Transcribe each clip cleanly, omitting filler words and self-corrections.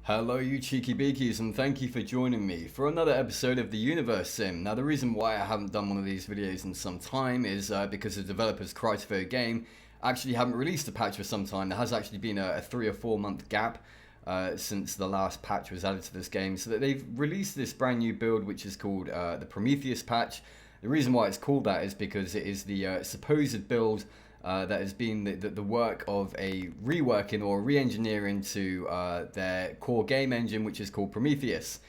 Hello you cheeky beakies, and thank you for joining me for another episode of the Universim. Now the reason why I haven't done one of these videos in some time is because the developers Game actually haven't released a patch for some time. There has actually been a 3 or 4 month gap since the last patch was added to this game, so that they've released this brand new build which is called the Prometheus patch. The reason why it's called that is because it is the supposed build that has been the work of a reworking or re-engineering to their core game engine, which is called Prometheus.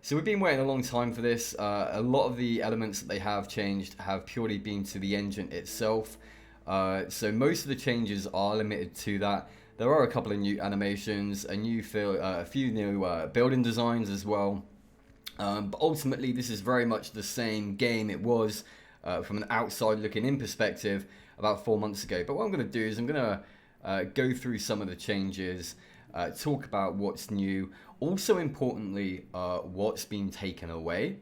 So we've been waiting a long time for this. A lot of the elements that they have changed have purely been to the engine itself. So most of the changes are limited to that. There are a couple of new animations, a few new building designs as well. But ultimately, this is very much the same game it was from an outside looking in perspective about 4 months ago. But what I'm going to do is I'm going to go through some of the changes, talk about what's new, also importantly what's been taken away,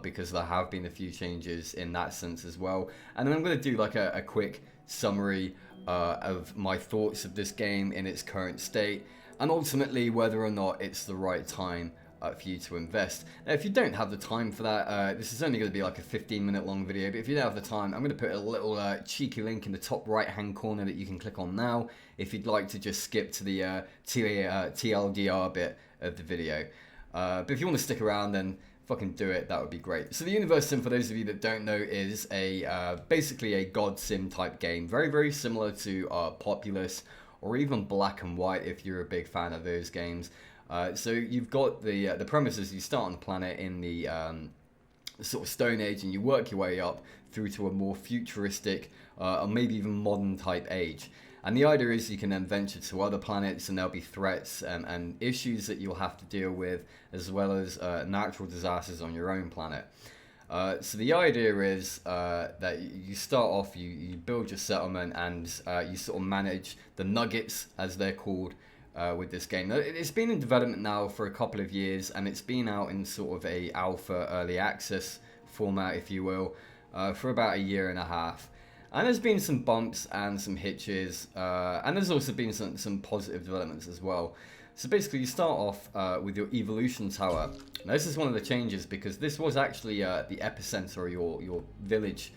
because there have been a few changes in that sense as well. And then I'm going to do like a quick summary of my thoughts of this game in its current state, and ultimately whether or not it's the right time for you to invest. Now, if you don't have the time for that, this is only going to be like a 15-minute long video, but if you don't have the time, I'm going to put a little cheeky link in the top right hand corner that you can click on now if you'd like to just skip to the TLDR bit of the video. But if you want to stick around, then fucking do it, that would be great. So the Universim, for those of you that don't know, is basically a god sim type game, very similar to Populous or even Black and White if you're a big fan of those games. So you've got the premises. You start on the planet in the sort of Stone Age, and you work your way up through to a more futuristic or maybe even modern type age. And the idea is you can then venture to other planets, and there'll be threats and issues that you'll have to deal with, as well as natural disasters on your own planet. So the idea is that you start off, you build your settlement, and you sort of manage the nuggets, as they're called, with this game. It's been in development now for a couple of years, and it's been out in sort of a alpha early access format, if you will, for about a year and a half. And there's been some bumps and some hitches, and there's also been some positive developments as well. So basically you start off with your evolution tower. Now this is one of the changes, because this was actually the epicenter, or your village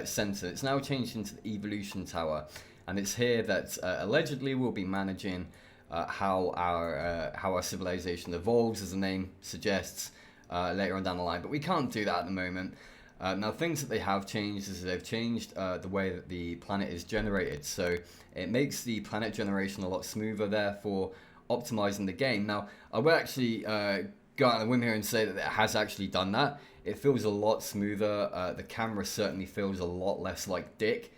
center. It's now changed into the evolution tower, and it's here that allegedly we'll be managing how our civilization evolves, as the name suggests, later on down the line. But we can't do that at the moment. Now, things that they have changed is they've changed the way that the planet is generated. So it makes the planet generation a lot smoother, therefore optimizing the game. Now, I will actually go out on a whim here and say that it has actually done that. It feels a lot smoother. The camera certainly feels a lot less like dick,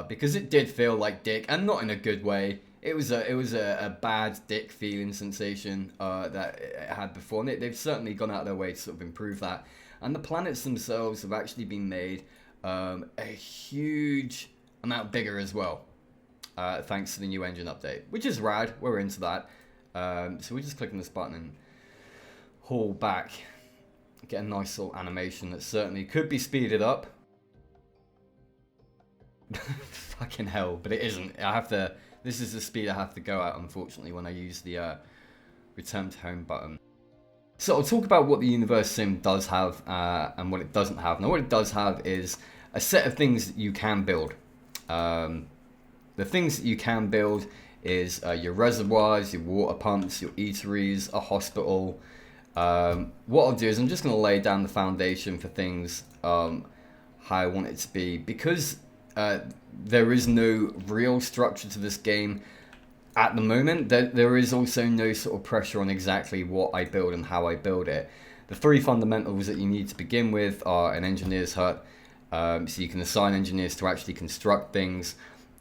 because it did feel like dick, and not in a good way. It was a bad dick feeling sensation that it had before, and they've certainly gone out of their way to sort of improve that. And the planets themselves have actually been made a huge amount bigger as well, thanks to the new engine update, which is rad. We're into that. So we just click on this button and haul back, get a nice little animation that certainly could be speeded up. Fucking hell, but it isn't. This is the speed I have to go at, unfortunately, when I use the return to home button. So I'll talk about what the Universim does have and what it doesn't have. Now, what it does have is a set of things that you can build. The things that you can build is your reservoirs, your water pumps, your eateries, a hospital. What I'll do is I'm just going to lay down the foundation for things how I want it to be, because there is no real structure to this game at the moment. There is also no sort of pressure on exactly what I build and how I build it. The three fundamentals that you need to begin with are an engineer's hut, so you can assign engineers to actually construct things,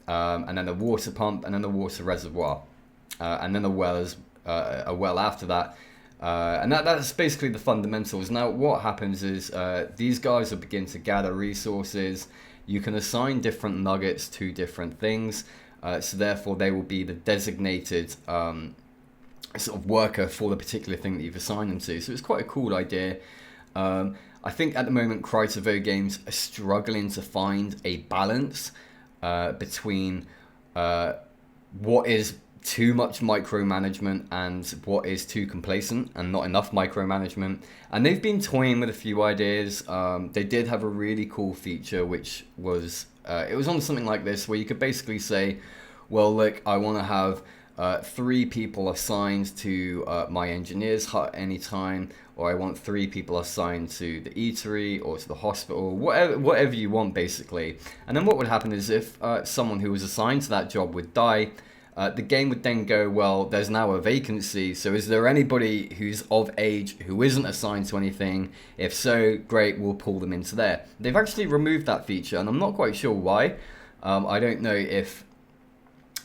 and then a water pump, and then a water reservoir, and then a well after that. And that's basically the fundamentals. Now what happens is these guys will begin to gather resources. You can assign different nuggets to different things, so therefore they will be the designated sort of worker for the particular thing that you've assigned them to. So it's quite a cool idea. I think at the moment Games are struggling to find a balance between what is too much micromanagement and what is too complacent and not enough micromanagement. And they've been toying with a few ideas. They did have a really cool feature, which was, it was on something like this, where you could basically say, well, look, I want to have 3 people assigned to my engineer's hut anytime, or I want 3 people assigned to the eatery or to the hospital, whatever you want, basically. And then what would happen is if someone who was assigned to that job would die, the game would then go, well, there's now a vacancy, so is there anybody who's of age who isn't assigned to anything? If so, great, we'll pull them into there. They've actually removed that feature, and I'm not quite sure why. I don't know if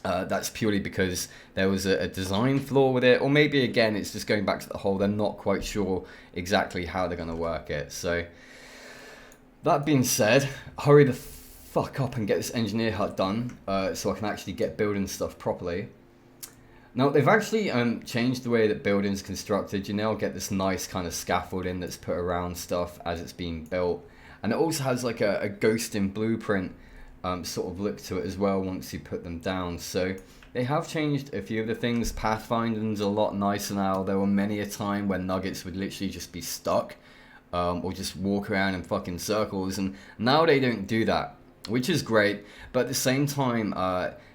that's purely because there was a design flaw with it, or maybe again it's just going back to the whole, they're not quite sure exactly how they're going to work it. So that being said, hurry the fuck up and get this engineer hut done, so I can actually get building stuff properly. Now they've actually changed the way that building's constructed. You now get this nice kind of scaffolding that's put around stuff as it's being built, and it also has like a ghosting blueprint sort of look to it as well once you put them down. So they have changed a few of the things. Pathfinding's a lot nicer now. There were many a time when nuggets would literally just be stuck or just walk around in fucking circles, and now they don't do that, which is great. But at the same time,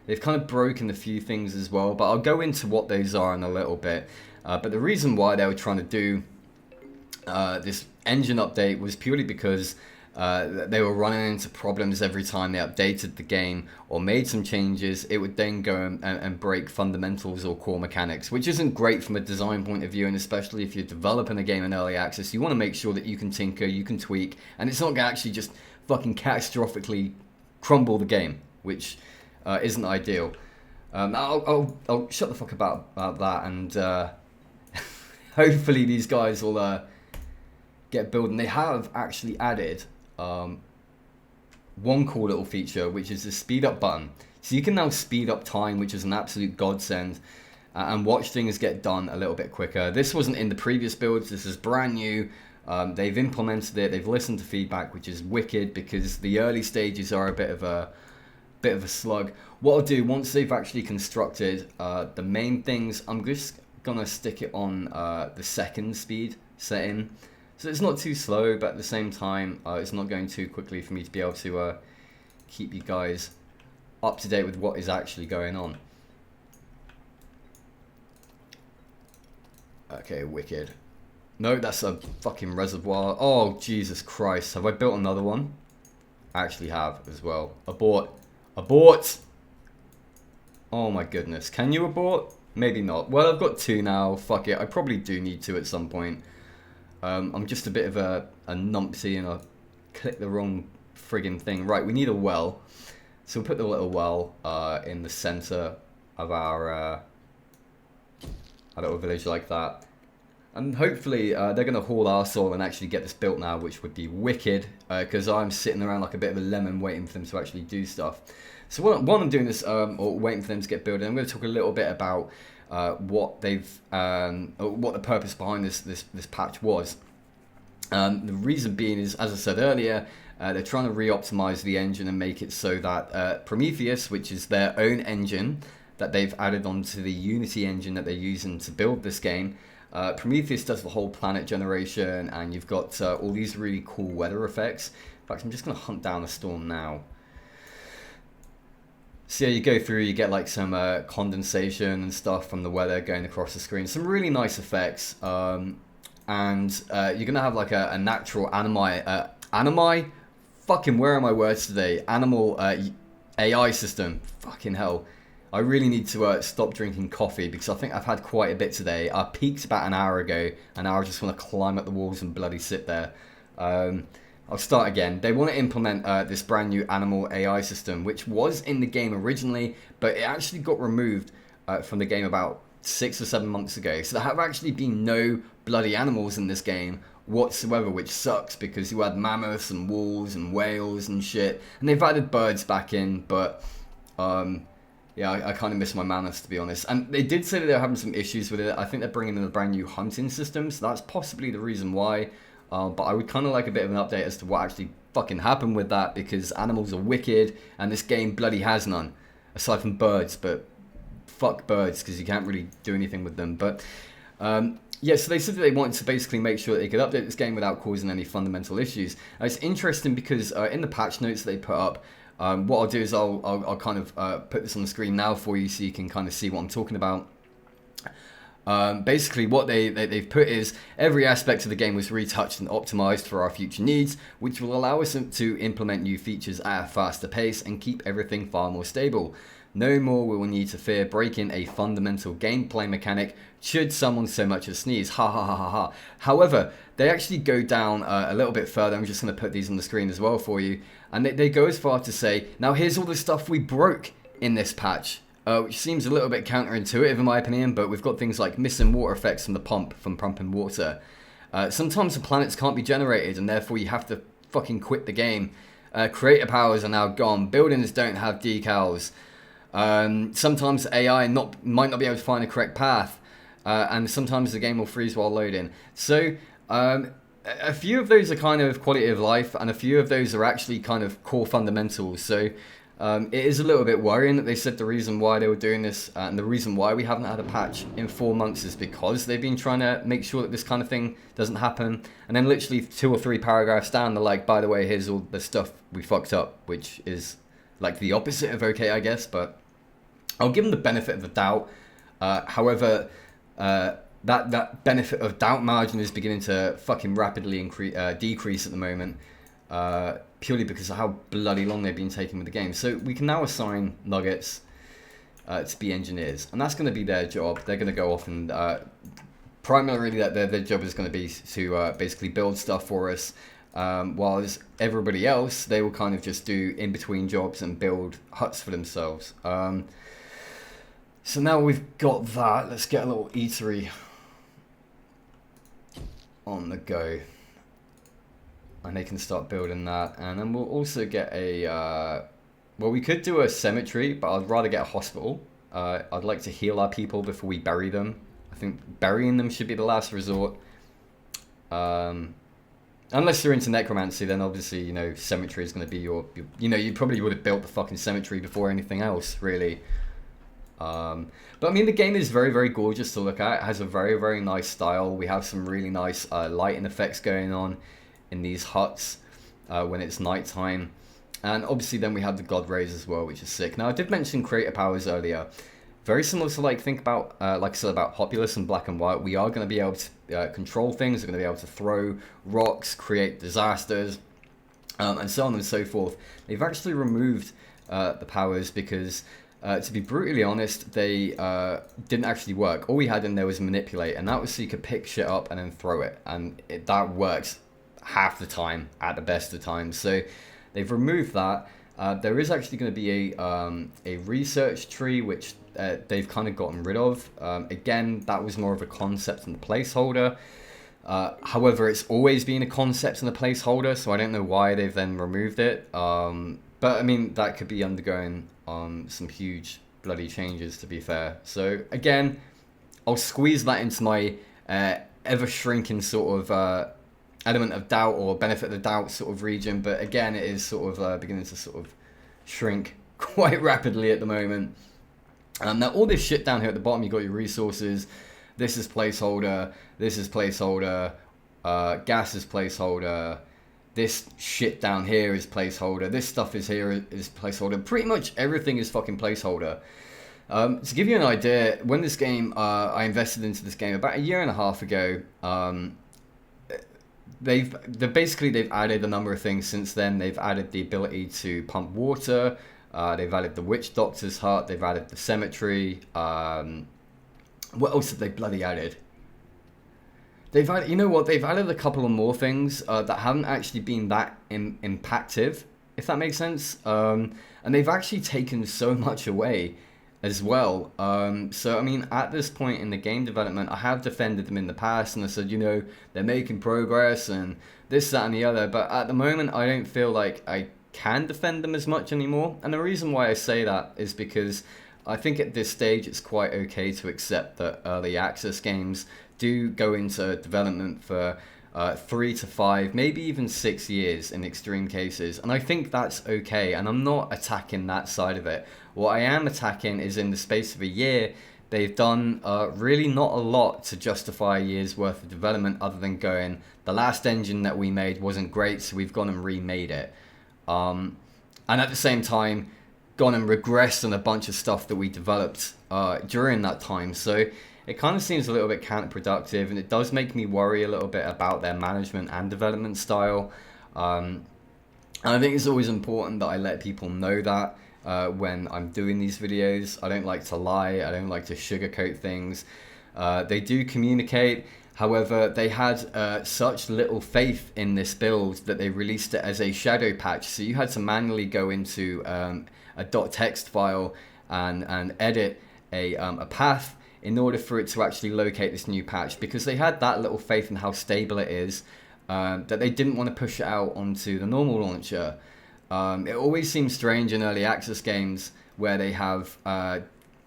they've kind of broken a few things as well, but I'll go into what those are in a little bit. But the reason why they were trying to do this engine update was purely because they were running into problems every time they updated the game or made some changes. It would then go and break fundamentals or core mechanics, which isn't great from a design point of view, and especially if you're developing a game in early access, you want to make sure that you can tinker, you can tweak, and it's not going to actually just fucking catastrophically crumble the game, which isn't ideal. I'll shut the fuck about that, and hopefully these guys will get building. They have actually added one cool little feature, which is the speed up button. So you can now speed up time, which is an absolute godsend, and watch things get done a little bit quicker. This wasn't in the previous builds. This is brand new. They've implemented it. They've listened to feedback, which is wicked, because the early stages are a bit of a slug. What I'll do once they've actually constructed the main things, I'm just gonna stick it on the second speed setting. So it's not too slow, but at the same time, it's not going too quickly for me to be able to keep you guys up to date with what is actually going on. Okay, wicked. No, that's a fucking reservoir. Oh, Jesus Christ. Have I built another one? I actually have as well. Abort. Abort! Oh my goodness. Can you abort? Maybe not. Well, I've got 2 now. Fuck it. I probably do need to at some point. I'm just a bit of a numpty and I clicked the wrong friggin' thing. Right, we need a well. So we'll put the little well in the center of our little village like that. And hopefully they're going to haul our soil and actually get this built now, which would be wicked, because I'm sitting around like a bit of a lemon waiting for them to actually do stuff. So while I'm doing this, or waiting for them to get built, I'm going to talk a little bit about what they've, what the purpose behind this patch was. The reason being is, as I said earlier, they're trying to re-optimize the engine and make it so that Prometheus, which is their own engine that they've added onto the Unity engine that they're using to build this game, Prometheus does the whole planet generation, and you've got all these really cool weather effects. In fact, I'm just going to hunt down a storm now. So yeah, you go through, you get like some condensation and stuff from the weather going across the screen. Some really nice effects. And you're going to have like a natural animi... Fucking, where are my words today? Animal AI system. Fucking hell. I really need to stop drinking coffee, because I think I've had quite a bit today. I peaked about an hour ago, and now I just want to climb up the walls and bloody sit there. I'll start again. They want to implement this brand new animal AI system, which was in the game originally, but it actually got removed from the game about 6 or 7 months ago. So there have actually been no bloody animals in this game whatsoever, which sucks, because you had mammoths and wolves and whales and shit. And they've added birds back in, but yeah, I kind of miss my mammoths, to be honest. And they did say that they were having some issues with it. I think they're bringing in a brand new hunting system, so that's possibly the reason why. But I would kind of like a bit of an update as to what actually fucking happened with that, because animals are wicked, and this game bloody has none, aside from birds. But fuck birds because you can't really do anything with them. But yeah, so they said that they wanted to basically make sure that they could update this game without causing any fundamental issues. It's interesting because in the patch notes they put up, what I'll do is I'll kind of put this on the screen now for you so you can kind of see what I'm talking about. Basically what they've put is every aspect of the game was retouched and optimized for our future needs, which will allow us to implement new features at a faster pace and keep everything far more stable. No more will we need to fear breaking a fundamental gameplay mechanic should someone so much as sneeze. Ha ha ha ha ha. However, they actually go down a little bit further. I'm just going to put these on the screen as well for you. And they go as far to say, now here's all the stuff we broke in this patch. Which seems a little bit counterintuitive in my opinion, but we've got things like missing water effects from the pump, from pumping water. Sometimes the planets can't be generated and therefore you have to fucking quit the game. Creator powers are now gone. Buildings don't have decals. Sometimes AI might not be able to find the correct path. And sometimes the game will freeze while loading. So a few of those are kind of quality of life and a few of those are actually kind of core fundamentals. So it is a little bit worrying that they said the reason why they were doing this and the reason why we haven't had a patch in 4 months is because they've been trying to make sure that this kind of thing doesn't happen. And then literally 2 or 3 paragraphs down, they're like, by the way, here's all the stuff we fucked up, which is like the opposite of okay, I guess. But I'll give them the benefit of the doubt. However, that benefit of doubt margin is beginning to fucking rapidly decrease at the moment. Purely because of how bloody long they've been taking with the game. So we can now assign Nuggets to be engineers, and that's going to be their job. They're going to go off and primarily their job is going to be to basically build stuff for us, whilst everybody else, they will kind of just do in between jobs and build huts for themselves. So now we've got that, let's get a little eatery on the go. And they can start building that, and then we'll also get a well, we could do a cemetery, but I'd rather get a hospital. I'd like to heal our people before we bury them. I think burying them should be the last resort, unless you're into necromancy. Then obviously, you know, cemetery is going to be your you know, you probably would have built the fucking cemetery before anything else, really. But I mean, the game is very, very gorgeous to look at. It has a very, very nice style. We have some really nice lighting effects going on in these huts when it's nighttime, and obviously then we have the god rays as well, which is sick. Now I did mention creator powers earlier, very similar to like think about like I said about Populous and Black and White. We are going to be able to control things. We're going to be able to throw rocks, create disasters, and so on and so forth. They've actually removed the powers because to be brutally honest, they didn't actually work. All we had in there was manipulate, and that was so you could pick shit up and then throw it, and that works half the time at the best of times. So they've removed that. There is actually going to be a research tree which they've kind of gotten rid of. Again, that was more of a concept and a placeholder. However, it's always been a concept and a placeholder, so I don't know why they've then removed it. But I mean, that could be undergoing some huge bloody changes, to be fair. So again, I'll squeeze that into my ever shrinking sort of element of doubt or benefit of the doubt sort of region, but again, it is sort of beginning to sort of shrink quite rapidly at the moment. Now all this shit down here at the bottom, you got your resources. This is placeholder. This is placeholder. Gas is placeholder. This shit down here is placeholder. This stuff is here is placeholder. Pretty much everything is fucking placeholder. To give you an idea, when this game, I invested into this game about 1.5 years ago. They've added a number of things since then. They've added the ability to pump water. They've added the witch doctor's hut. They've added the cemetery. What else have they bloody added? They've added, you know what? They've added a couple of more things that haven't actually been that impactive, if that makes sense. And they've actually taken so much away as well. So, I mean, at this point in the game development, I have defended them in the past, and I said, you know, they're making progress and this, that, and the other. But at the moment, I don't feel like I can defend them as much anymore. And the reason why I say that is because I think at this stage, it's quite okay to accept that early access games do go into development for 3 to 5, maybe even 6 years in extreme cases. And I think that's okay. And I'm not attacking that side of it. What I am attacking is in the space of a year, they've done really not a lot to justify a year's worth of development other than going, the last engine that we made wasn't great, so we've gone and remade it. And at the same time, gone and regressed on a bunch of stuff that we developed during that time. So it kind of seems a little bit counterproductive, and it does make me worry a little bit about their management and development style. And I think it's always important that I let people know that when I'm doing these videos. I don't like to lie, I don't like to sugarcoat things. They do communicate, however, they had such little faith in this build that they released it as a shadow patch, so you had to manually go into a .text file and edit a path in order for it to actually locate this new patch, because they had that little faith in how stable it is that they didn't want to push it out onto the normal launcher. It always seems strange in early access games where they have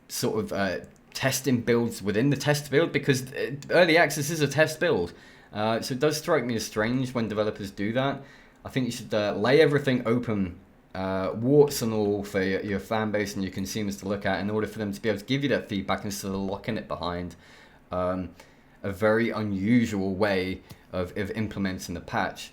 sort of testing builds within the test build, because early access is a test build. So it does strike me as strange when developers do that. I think you should lay everything open, warts and all, for your fan base and your consumers to look at, in order for them to be able to give you that feedback instead of locking it behind a very unusual way of implementing the patch.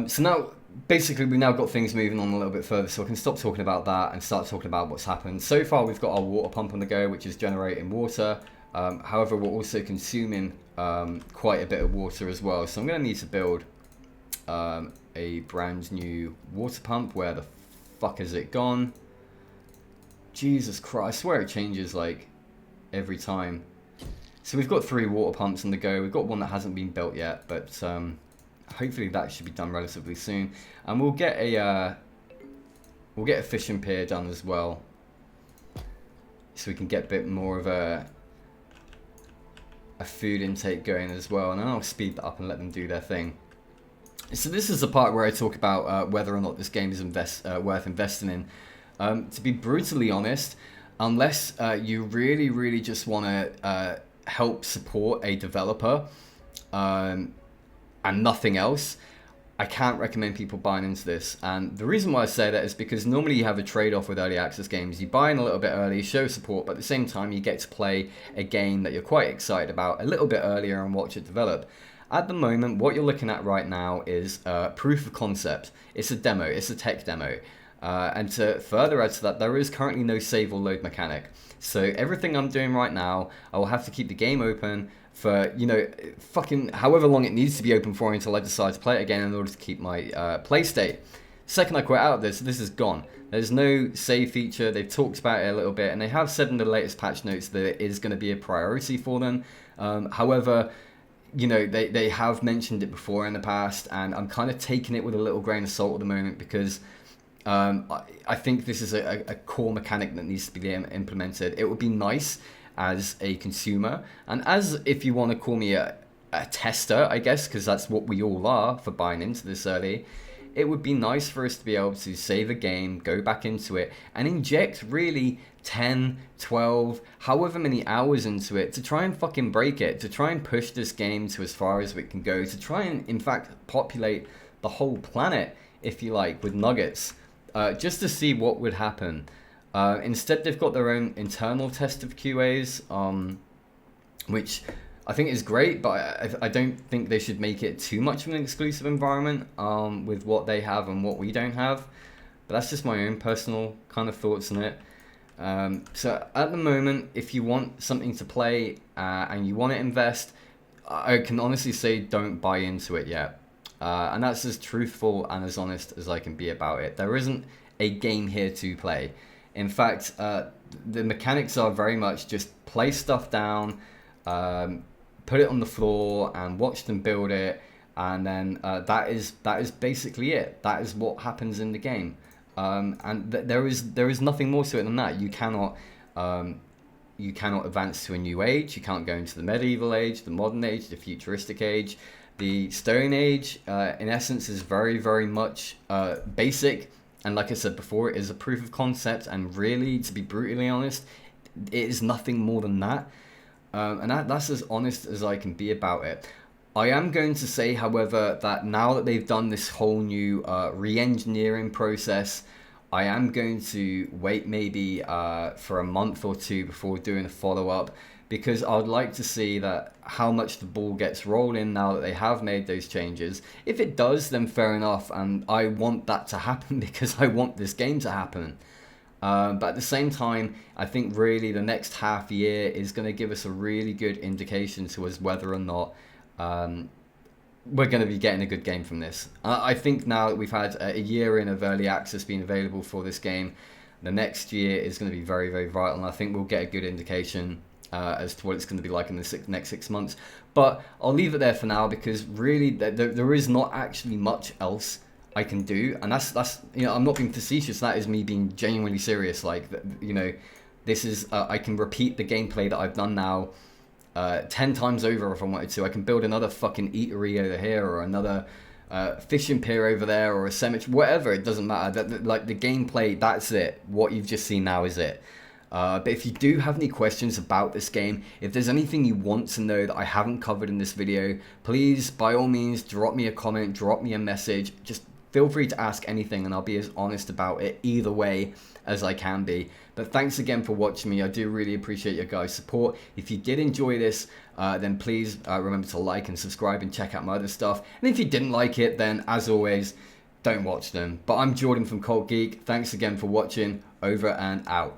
So now, basically, we've now got things moving on a little bit further, so I can stop talking about that and start talking about what's happened. So far, we've got our water pump on the go, which is generating water. However, we're also consuming quite a bit of water as well. So I'm going to need to build a brand new water pump. Where the fuck has it gone? Jesus Christ, I swear it changes like every time. So we've got 3 water pumps on the go. We've got one that hasn't been built yet, but hopefully that should be done relatively soon. And we'll get a fishing pier done as well, so we can get a bit more of a food intake going as well, and then I'll speed that up and let them do their thing. So this is the part where I talk about whether or not this game is worth investing in. To be brutally honest, unless you really just want to help support a developer and nothing else, I can't recommend people buying into this. And the reason why I say that is because normally you have a trade-off with early access games. You buy in a little bit early, show support, but at the same time you get to play a game that you're quite excited about a little bit earlier and watch it develop. At the moment, what you're looking at right now is proof of concept. It's a demo, it's a tech demo. And to further add to that, there is currently no save or load mechanic. So everything I'm doing right now, I will have to keep the game open for, you know, fucking however long it needs to be open for until I decide to play it again in order to keep my play state. Second I quit out of this is gone. There's no save feature. They've talked about it a little bit, and they have said in the latest patch notes that it is going to be a priority for them. However, you know, they have mentioned it before in the past, and I'm kind of taking it with a little grain of salt at the moment, because I think this is a core mechanic that needs to be implemented. It would be nice as a consumer, and as, if you want to call me a tester, I guess, because that's what we all are for buying into this early, it would be nice for us to be able to save a game, go back into it, and inject really 10, 12, however many hours into it to try and fucking break it, to try and push this game to as far as it can go, to try and, in fact, populate the whole planet, if you like, with nuggets, just to see what would happen. Instead, they've got their own internal test of QAs, which I think is great, but I don't think they should make it too much of an exclusive environment with what they have and what we don't have. But that's just my own personal kind of thoughts on it. So at the moment, if you want something to play and you want to invest, I can honestly say don't buy into it yet. And that's as truthful and as honest as I can be about it. There isn't a game here to play. In fact, the mechanics are very much just play stuff down, put it on the floor and watch them build it, and then that is basically it. That is what happens in the game, and there is nothing more to it than that. You cannot advance to a new age. You can't go into the medieval age, the modern age, the futuristic age. The Stone Age, in essence, is very, very much basic. And like I said before, it is a proof of concept. And really, to be brutally honest, it is nothing more than that. And that's as honest as I can be about it. I am going to say, however, that now that they've done this whole new re-engineering process, I am going to wait maybe for a month or two before doing a follow-up, because I would like to see that how much the ball gets rolling now that they have made those changes. If it does, then fair enough, and I want that to happen because I want this game to happen. But at the same time, I think really the next half year is going to give us a really good indication to us whether or not we're going to be getting a good game from this. I think now that we've had a year in of early access being available for this game, the next year is going to be very, very vital, and I think we'll get a good indication as to what it's going to be like in the next 6 months. But I'll leave it there for now, because really there is not actually much else I can do, and that's I'm not being facetious. That is me being genuinely serious. Like, this is I can repeat the gameplay that I've done now 10 times over if I wanted to. I can build another fucking eatery over here, or another fishing pier over there, or a cemetery, whatever. It doesn't matter. Like, the gameplay, that's it. What you've just seen now is it. But if you do have any questions about this game, if there's anything you want to know that I haven't covered in this video, please, by all means, drop me a comment, drop me a message. Just feel free to ask anything, and I'll be as honest about it either way as I can be. But thanks again for watching me. I do really appreciate your guys' support. If you did enjoy this, then please remember to like and subscribe and check out my other stuff. And if you didn't like it, then as always, don't watch them. But I'm Jordan from Cult Geek. Thanks again for watching. Over and out.